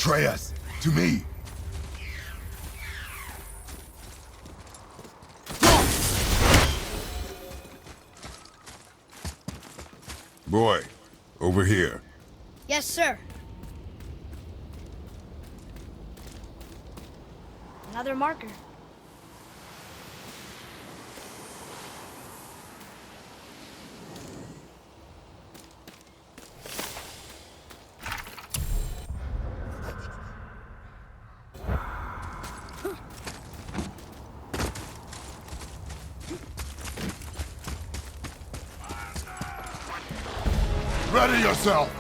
betray us. To me. Boy, over here. Yes, sir. Another marker. Ready yourself!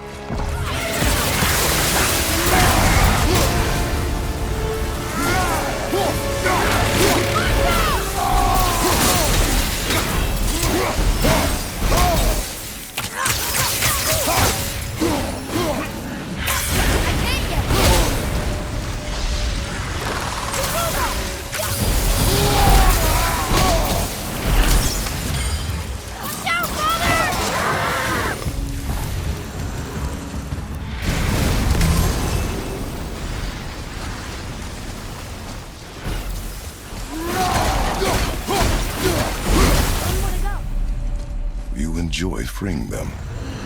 Enjoy freeing them.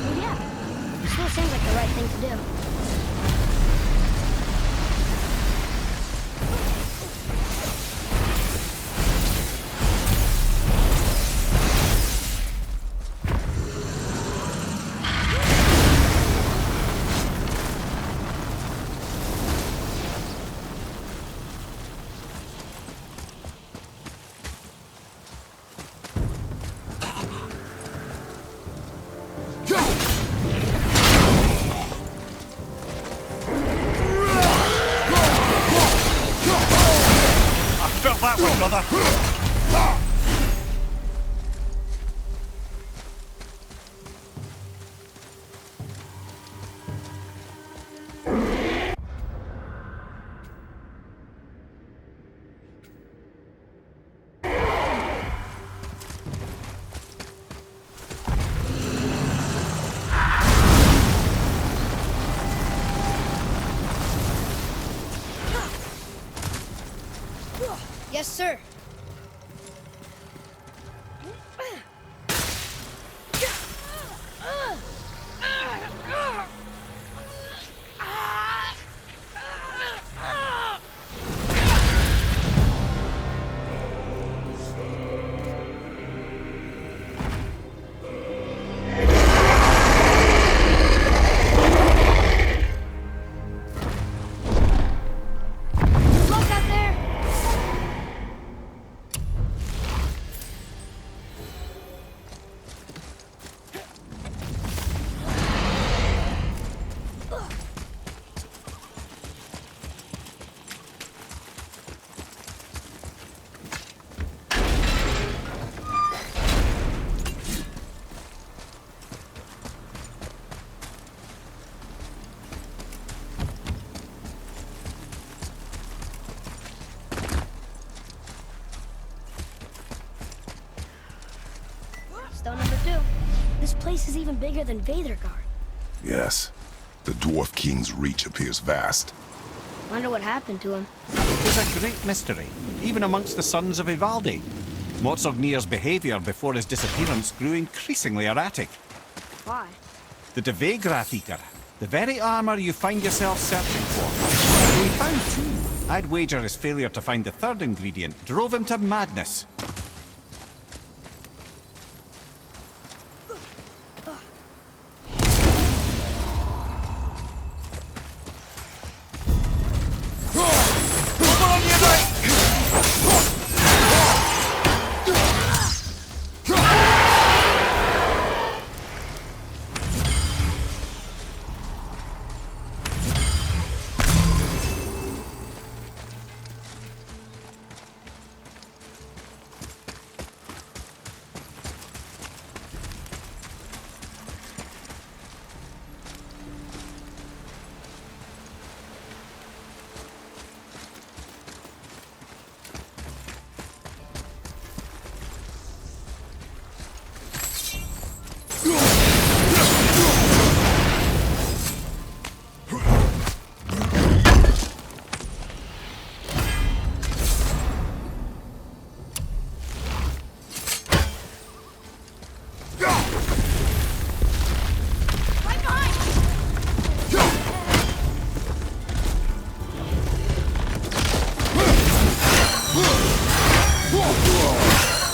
Well, yeah. It still seems like the right thing to do. That one, brother. Yes, sir. Stone number 2. This place is even bigger than Vadergard. Yes. The Dwarf King's reach appears vast. Wonder what happened to him. It is a great mystery, even amongst the sons of Ivaldi. Motsognir's behavior before his disappearance grew increasingly erratic. Why? The Devegrath Eater, the very armor you find yourself searching for. He found 2. I'd wager his failure to find the 3rd ingredient drove him to madness.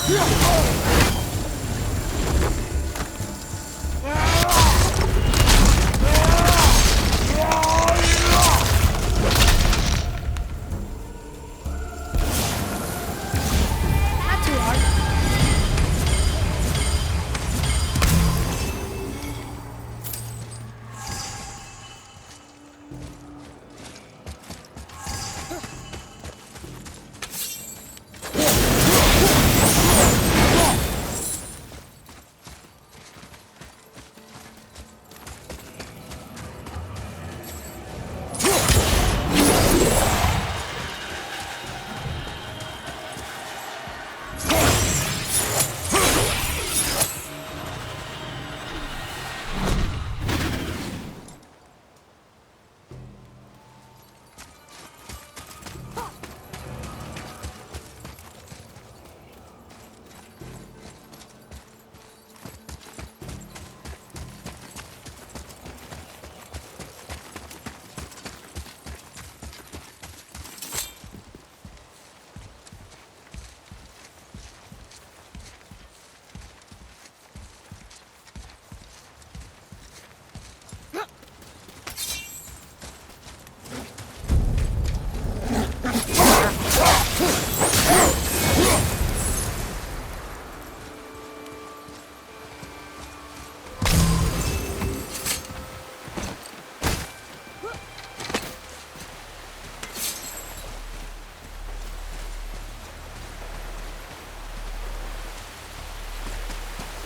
Not too hard.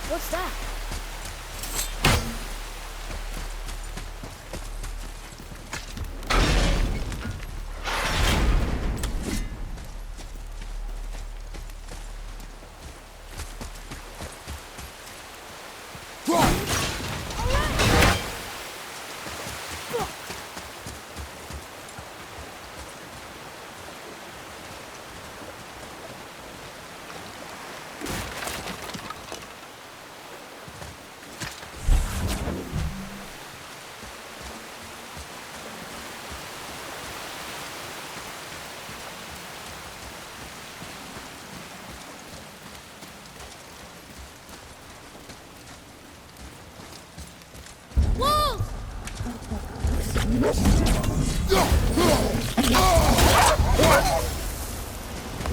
What's that? Wolves!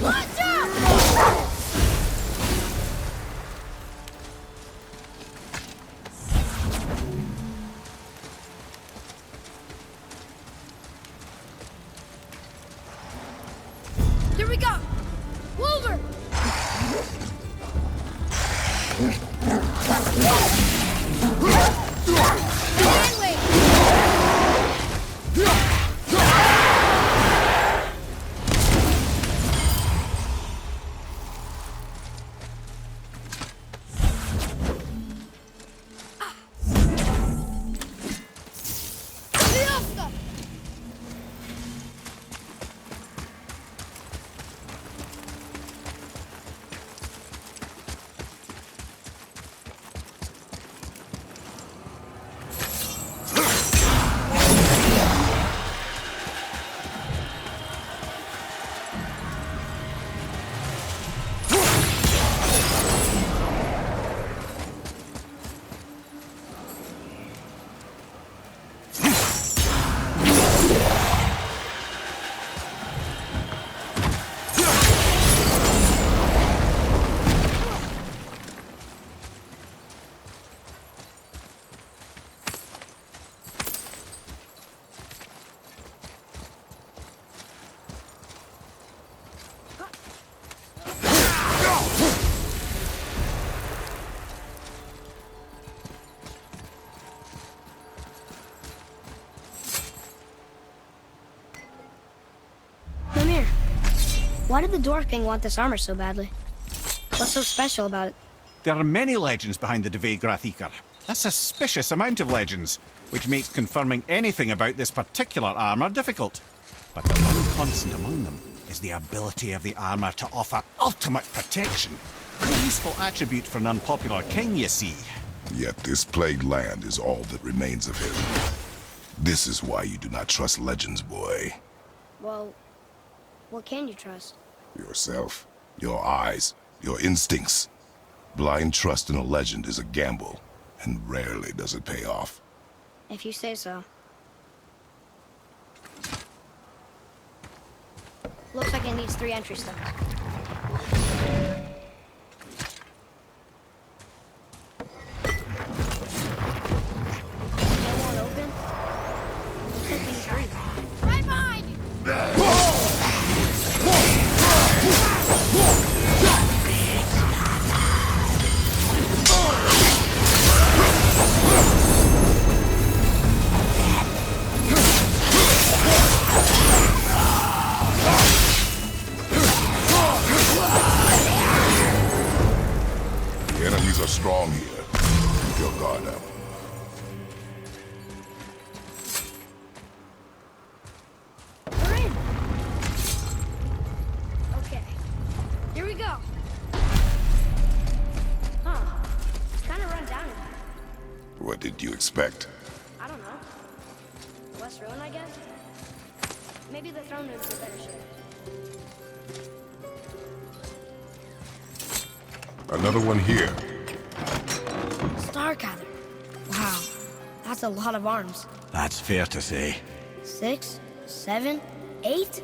Watch out! Here we go! Wolver! Why did the Dwarf King want this armor so badly? What's so special about it? There are many legends behind the Dvegrathikar. A suspicious amount of legends, which makes confirming anything about this particular armor difficult. But the one constant among them is the ability of the armor to offer ultimate protection. A useful attribute for an unpopular king, you see. Yet this plagued land is all that remains of him. This is why you do not trust legends, boy. Well, what can you trust? Yourself, your eyes, Your instincts. Blind trust in a legend is a gamble, and rarely does it pay off. If you say so. Looks like it needs 3 entry stones. They won't open? Looks like we need 3. Right behind you! The enemies are strong here. Keep your guard up. We're in! Okay. Here we go. Huh. It's kind of run down in here. What did you expect? I don't know. Less ruin, I guess? Maybe the throne room's in better shape. Another one here. Stargather. Wow. That's a lot of arms. That's fair to say. 6, 7, 8?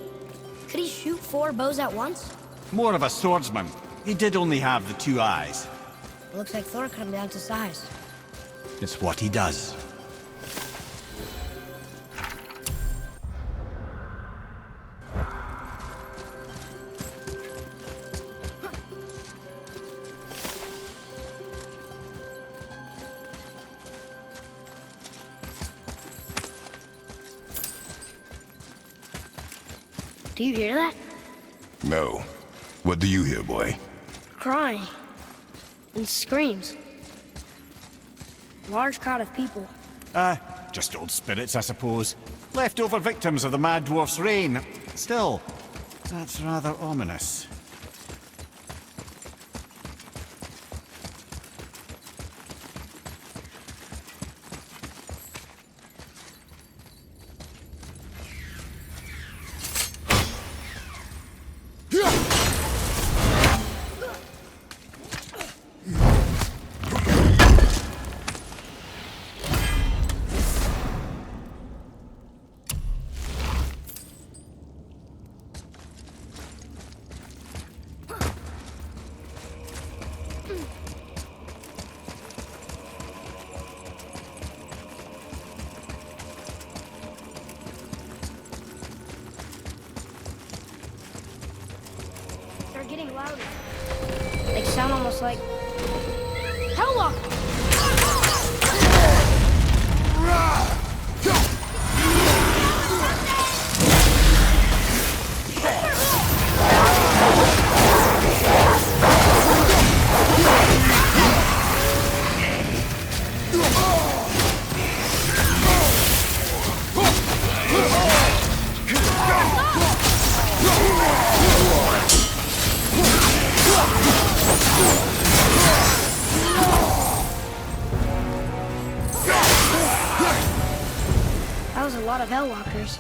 Could he shoot 4 bows at once? More of a swordsman. He did only have the 2 eyes. It looks like Thor cut him down to size. It's what he does. Do you hear that? No. What do you hear, boy? Crying. And screams. Large crowd of people. Just old spirits, I suppose. Leftover victims of the Mad Dwarf's reign. Still, that's rather ominous. They're getting louder. They sound almost like... Helllock! That was a lot of Hellwalkers.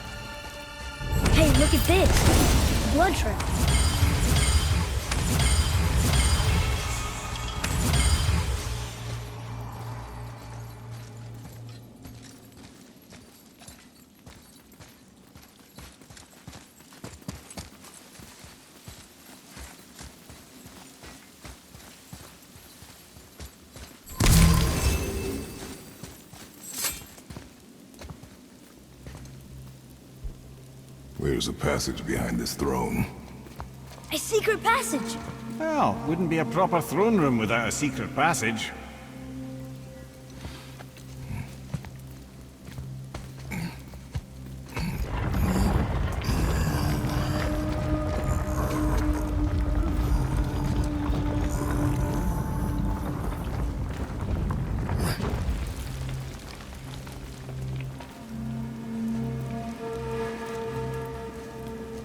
Hey, look at this! Blood trail. Where's a passage behind this throne? A secret passage! Well, wouldn't be a proper throne room without a secret passage.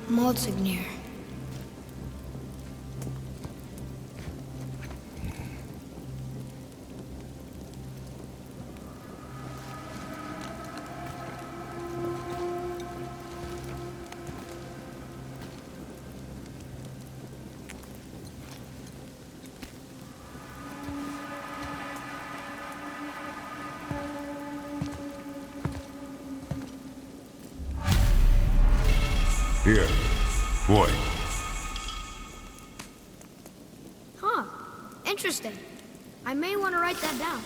Maldsignir. Here. Boy. Huh. Interesting. I may want to write that down.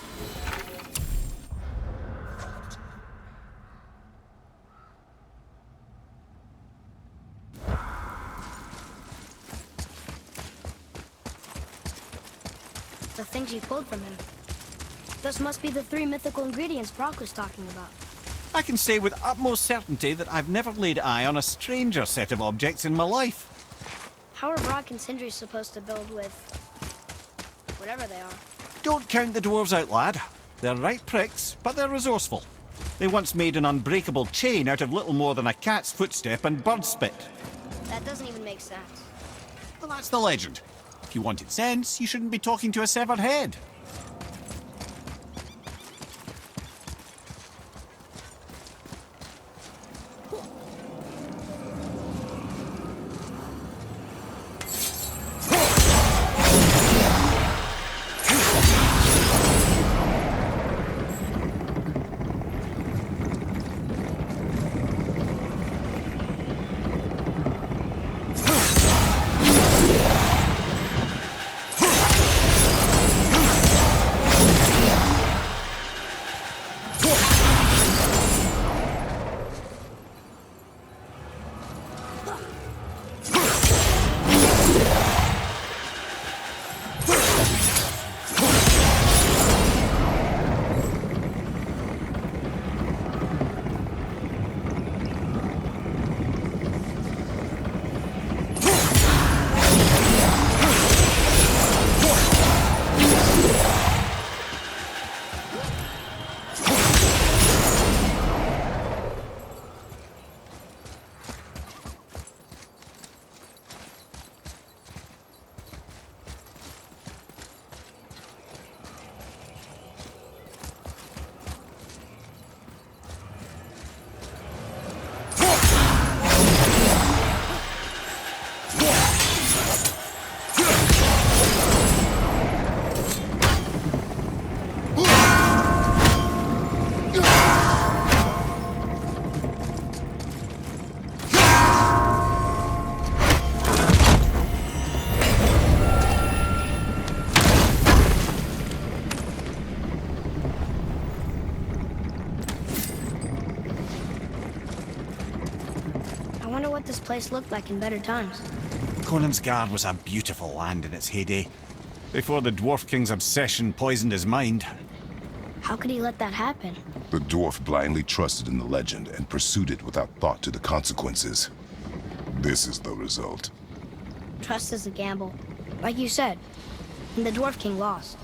The things you pulled from him. Those must be the 3 mythical ingredients Brock was talking about. I can say with utmost certainty that I've never laid eye on a stranger set of objects in my life. How are Brock and Sindri supposed to build with... whatever they are? Don't count the dwarves out, lad. They're right pricks, but they're resourceful. They once made an unbreakable chain out of little more than a cat's footstep and bird spit. That doesn't even make sense. Well, that's the legend. If you wanted sense, you shouldn't be talking to a severed head. I wonder what this place looked like in better times. Conan's Guard was a beautiful land in its heyday, before the Dwarf King's obsession poisoned his mind. How could he let that happen? The dwarf blindly trusted in the legend and pursued it without thought to the consequences. This is the result. Trust is a gamble. Like you said. And the Dwarf King lost.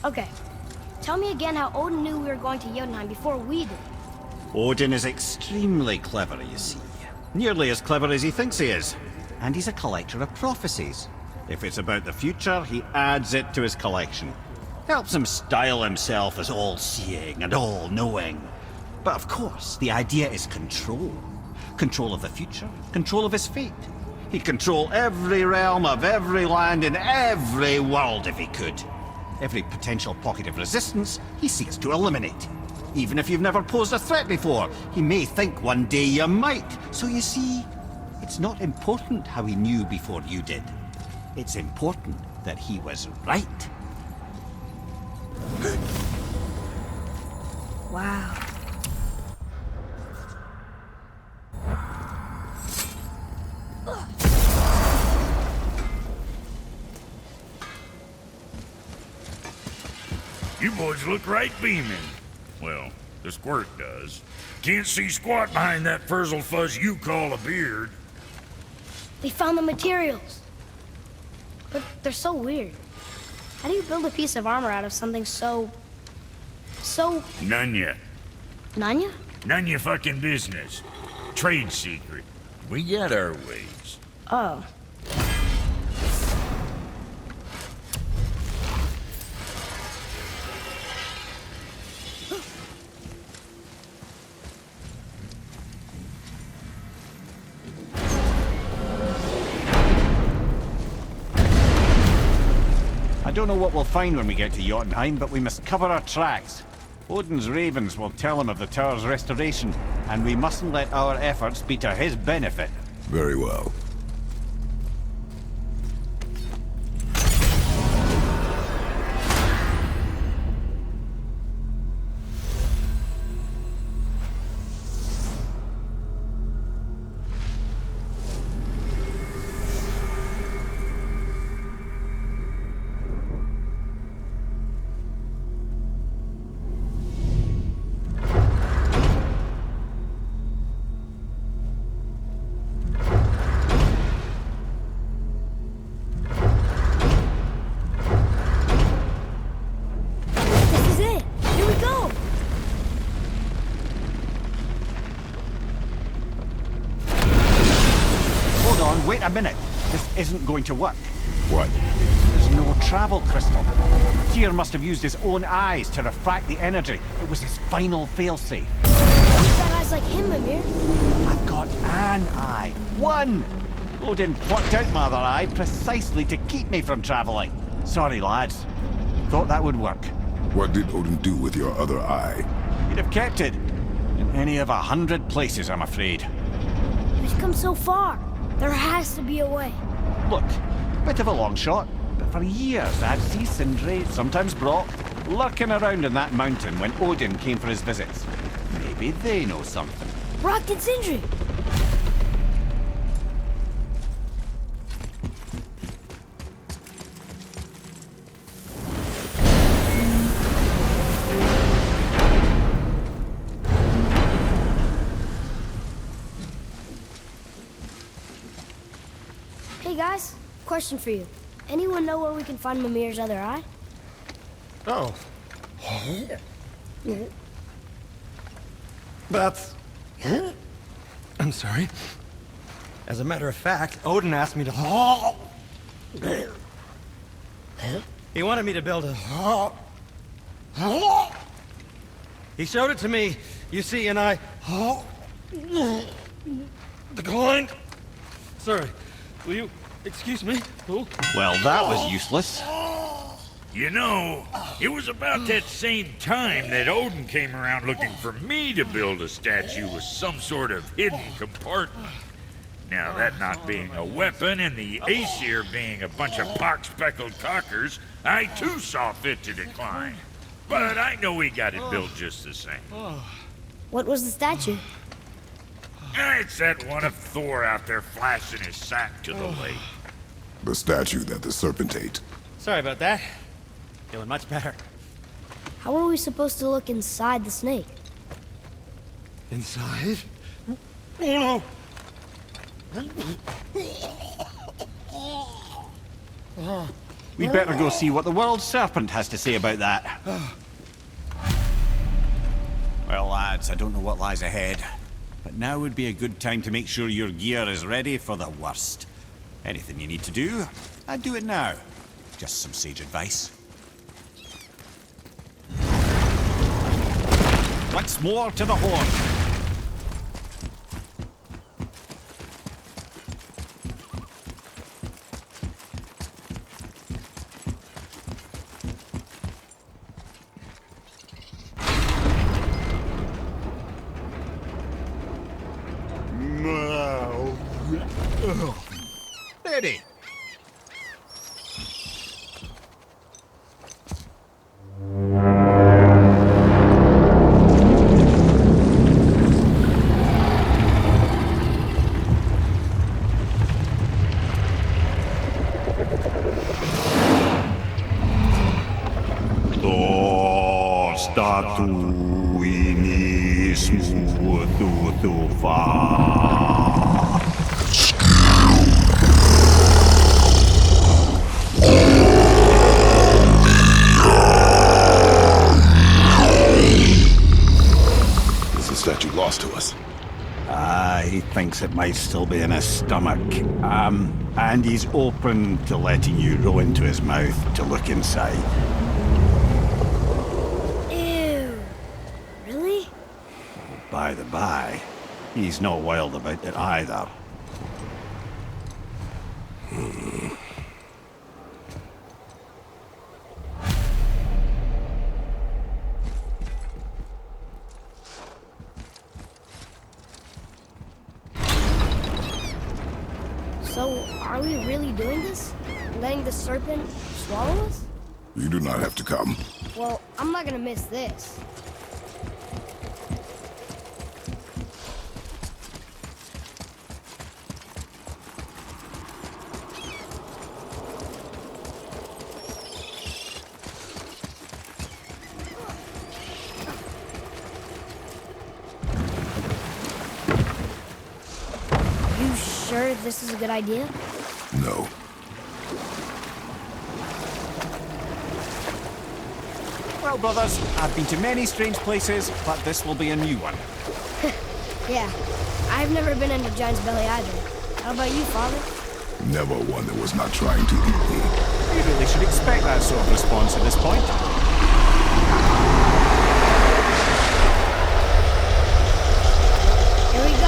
Okay. Tell me again how Odin knew we were going to Jotunheim before we did. Odin is extremely clever, you see. Nearly as clever as he thinks he is. And he's a collector of prophecies. If it's about the future, he adds it to his collection. Helps him style himself as all-seeing and all-knowing. But of course, the idea is control. Control of the future, control of his fate. He'd control every realm of every land in every world if he could. Every potential pocket of resistance, he seeks to eliminate. even if you've never posed a threat before. He may think one day you might. So you see, it's not important how he knew before you did. It's important that he was right. Wow. You boys look right beaming. Well, the squirt does. Can't see squat behind that frizzle fuzz you call a beard. They found the materials. But they're so weird. How do you build a piece of armor out of something so... None ya. Nanya? None ya fucking business. Trade secret. We got our ways. Oh. I don't know what we'll find when we get to Jotunheim, but we must cover our tracks. Odin's ravens will tell him of the tower's restoration, and we mustn't let our efforts be to his benefit. Very well. This is it. Here we go. Hold on, wait a minute. This isn't going to work. What? There's no travel crystal. Tyr must have used his own eyes to refract the energy. It was his final failsafe. You've got eyes like him, Mimir. I've got an eye. One! Odin plucked out my other eye precisely to keep me from traveling. Sorry, lads. Thought that would work. What did Odin do with your other eye? He'd have kept it. In any of 100 places, I'm afraid. We've come so far. There has to be a way. Look, bit of a long shot, but for years I'd see Sindri, sometimes Brock, lurking around in that mountain when Odin came for his visits. Maybe they know something. Brock and Sindri. Hey guys, question for you. Anyone know where we can find Mimir's other eye? Oh. That's... I'm sorry. As a matter of fact, Odin asked me to... He wanted me to build a... He showed it to me, you see, and I... Declined. Sorry. Will you excuse me? Oh. Well, that was useless. You know, it was about that same time that Odin came around looking for me to build a statue with some sort of hidden compartment. Now, that not being a weapon and the Aesir being a bunch of pock-speckled cockers, I too saw fit to decline. But I know we got it built just the same. What was the statue? It's that one of Thor out there flashing his sack to the lake. The statue that the serpent ate. Sorry about that. Feeling much better. How are we supposed to look inside the snake? Inside? Oh no! We'd better go see what the world serpent has to say about that. Well, lads, I don't know what lies ahead, but now would be a good time to make sure your gear is ready for the worst. Anything you need to do, I'd do it now. Just some sage advice. Once more to the horn. Is the statue lost to us? He thinks it might still be in his stomach. And he's open to letting you row into his mouth to look inside. Ew. Really? By the by, he's not wild about it either. So, are we really doing this? Letting the serpent swallow us? You do not have to come. Well, I'm not gonna miss this. You sure this is a good idea? No. Well, brothers, I've been to many strange places, but this will be a new one. Yeah. I've never been into Giant's Belly either. How about you, Father? Never one that was not trying to eat me. You really should expect that sort of response at this point. Here we go.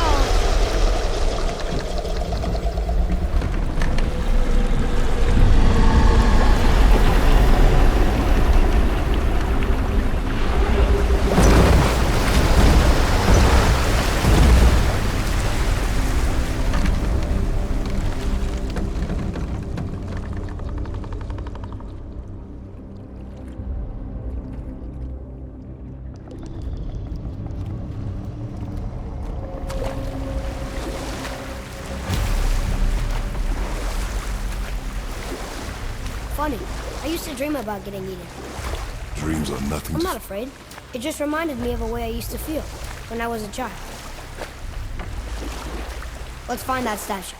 Funny. I used to dream about getting eaten. Dreams are nothing. I'm not afraid. It just reminded me of a way I used to feel when I was a child. Let's find that statue.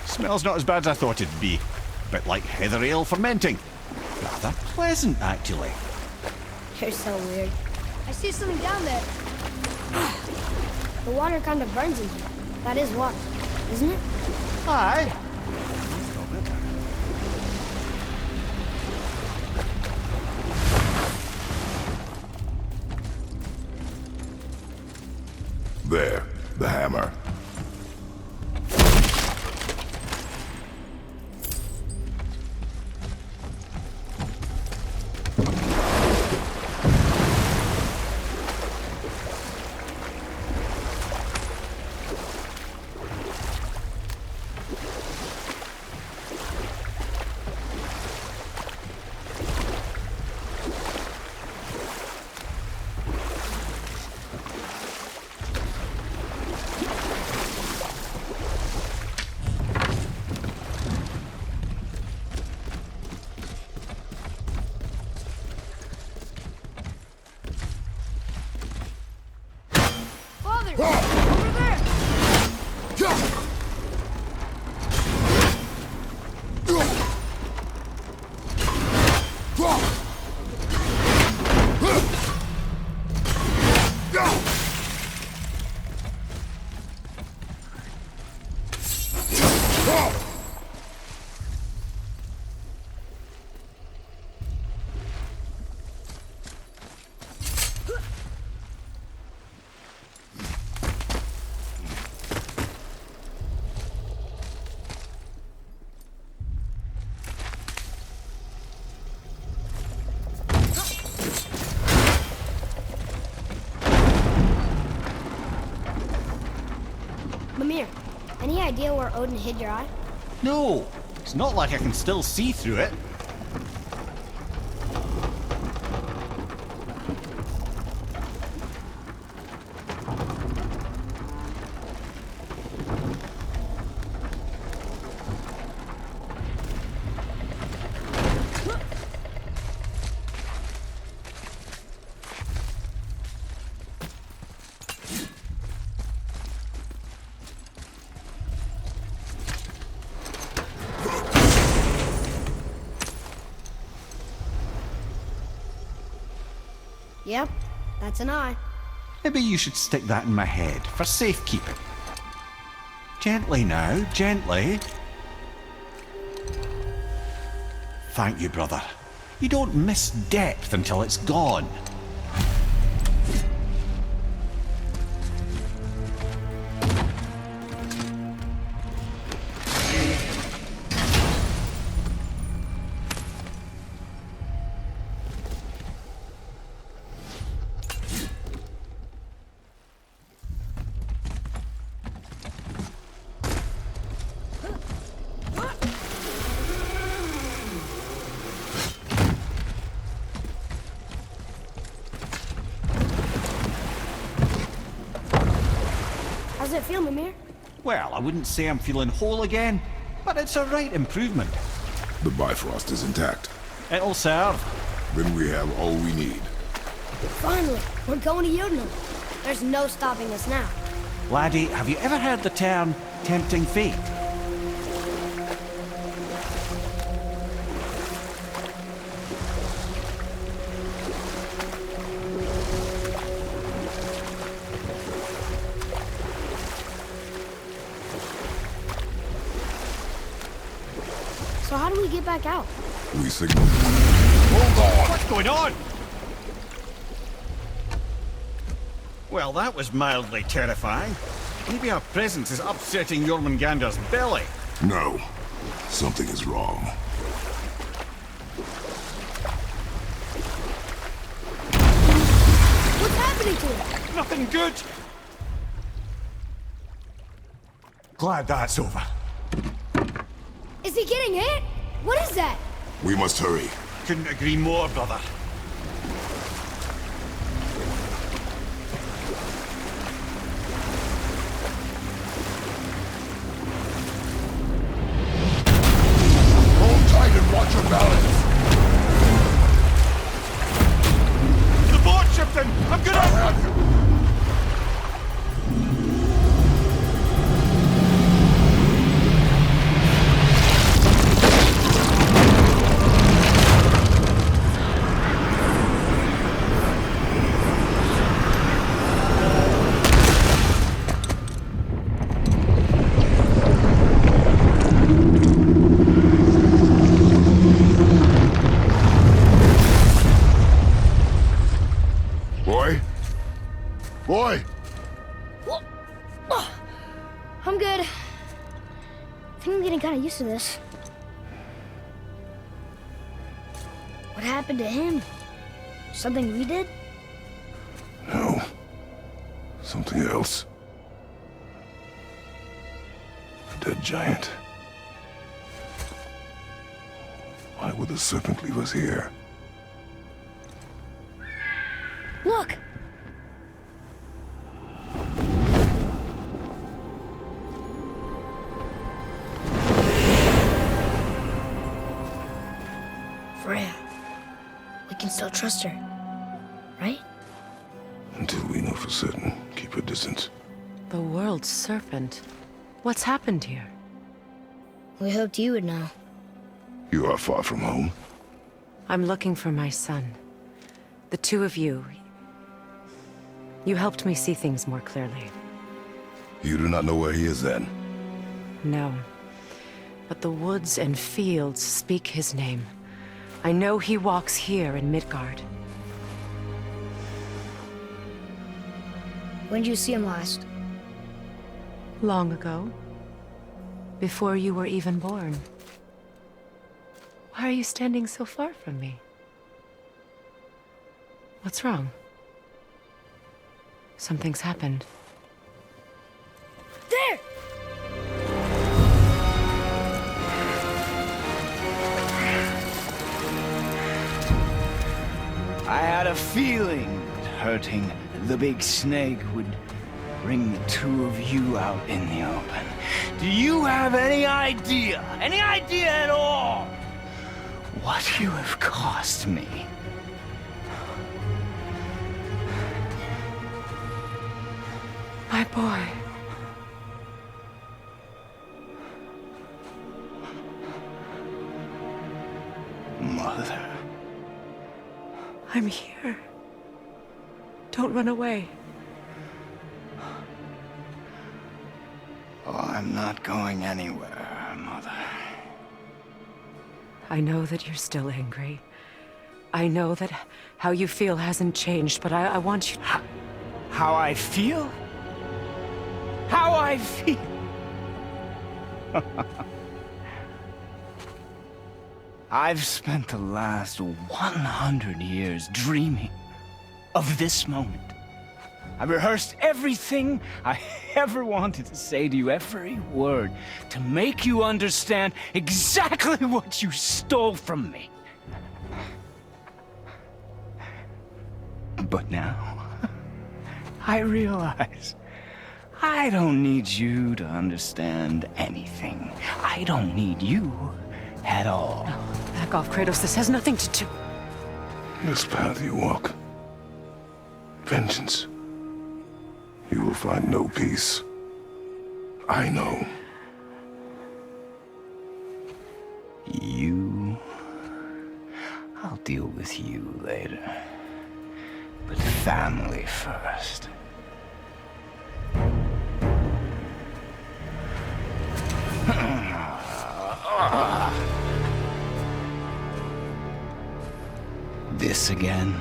Smells not as bad as I thought it'd be. Bit like heather ale fermenting. Rather pleasant, actually. You're so weird. I see something down there. The water kind of burns in here. That is water, isn't it? Aye. There, the hammer. Father! Over there! Mimir, any idea where Odin hid your eye? No, it's not like I can still see through it. Yep, that's an eye. Maybe you should stick that in my head for safekeeping. Gently now, gently. Thank you, brother. You don't miss depth until it's gone. How's it feel, Mimir? Well, I wouldn't say I'm feeling whole again, but it's a right improvement. The Bifrost is intact. It'll serve. Then we have all we need. Finally, we're going to Jotunheim. There's no stopping us now. Laddie, have you ever heard the term tempting fate? So how do we get back out? We signal. Hold on! What's going on? Well, that was mildly terrifying. Maybe our presence is upsetting Jormungandr's belly. No. Something is wrong. What's happening to him? Nothing good. Glad that's over. Is he getting hit? What is that? We must hurry. Couldn't agree more, brother. Hold tight and watch your balance. The boat, Shipton! I'm gonna... I'll have you. Boy! I'm good. I think I'm getting kind of used to this. What happened to him? Something we did? No. Something else. A dead giant. Why would the serpent leave us here? Look! Freya. We can still trust her, right? Until we know for certain, keep her distance. The world's serpent. What's happened here? We hoped you would know. You are far from home. I'm looking for my son. The two of you. You helped me see things more clearly. You do not know where he is then? No. But the woods and fields speak his name. I know he walks here in Midgard. When did you see him last? Long ago. Before you were even born. Why are you standing so far from me? What's wrong? Something's happened. There! I had a feeling that hurting the big snake would bring the two of you out in the open. Do you have any idea at all, what you have cost me? My boy. Mother. I'm here. Don't run away. Oh, I'm not going anywhere, Mother. I know that you're still angry. I know that how you feel hasn't changed, but I want you... How I feel? How I feel? I've spent the last 100 years dreaming of this moment. I rehearsed everything I ever wanted to say to you, every word, to make you understand exactly what you stole from me. But now, I realize I don't need you to understand anything. I don't need you at all. No, back off, Kratos. This has nothing to do... This path you walk, vengeance, you will find no peace. I know. You... I'll deal with you later. But family first. This again?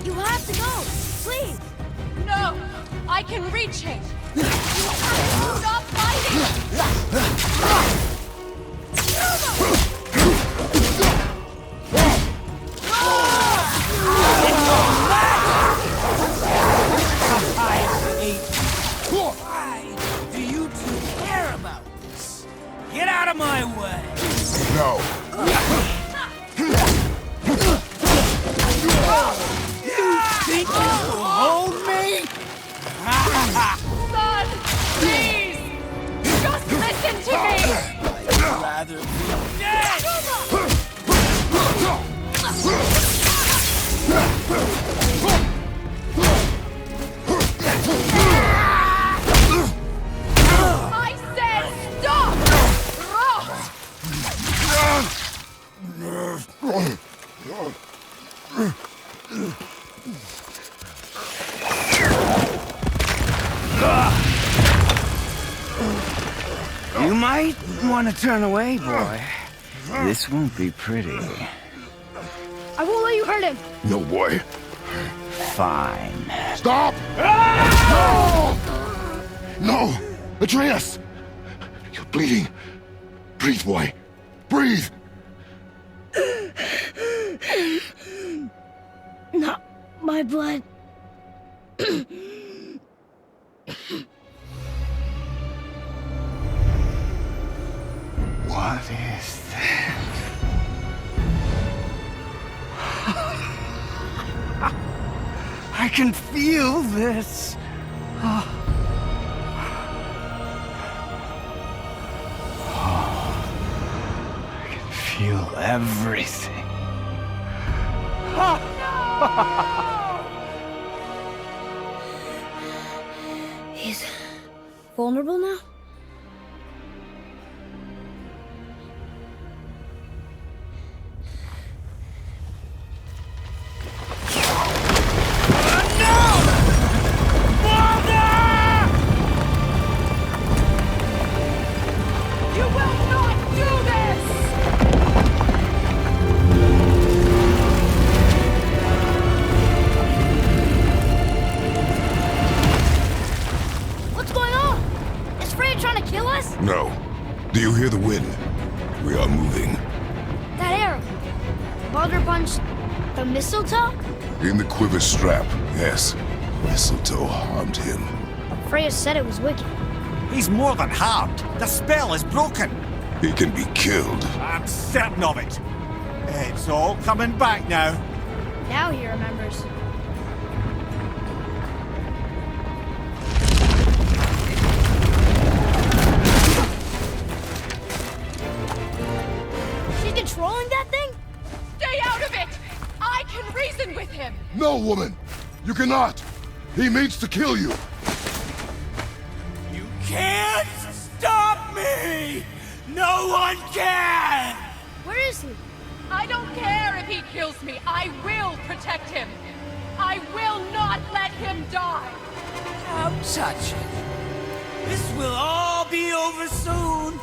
You have to go! Please! No! I can reach him! You have to stop fighting! Why do you two care about this? Get out of my way! No. You think you will hold me? Son! Please! Just listen to me! I'd rather be dead! I said stop! You might want to turn away, boy. This won't be pretty. I won't let you hurt him! No, boy. Fine. Stop! No! No! Atreus! You're bleeding. Breathe, boy. Breathe! Not my blood. What is that? I can feel this. I can feel everything. He's vulnerable now? You will not do this! What's going on? Is Freya trying to kill us? No. Do you hear the wind? We are moving. That arrow. Baldur punched the mistletoe? In the quiver strap, yes. Mistletoe harmed him. Freya said it was wicked. He's more than harmed. The spell is broken. He can be killed. I'm certain of it. It's all coming back now. Now he remembers. She's controlling that thing? Stay out of it! I can reason with him! No, woman! You cannot! He means to kill you! You can't stop me! No one can! Where is he? I don't care if he kills me. I will protect him. I will not let him die. How touching. This will all be over soon.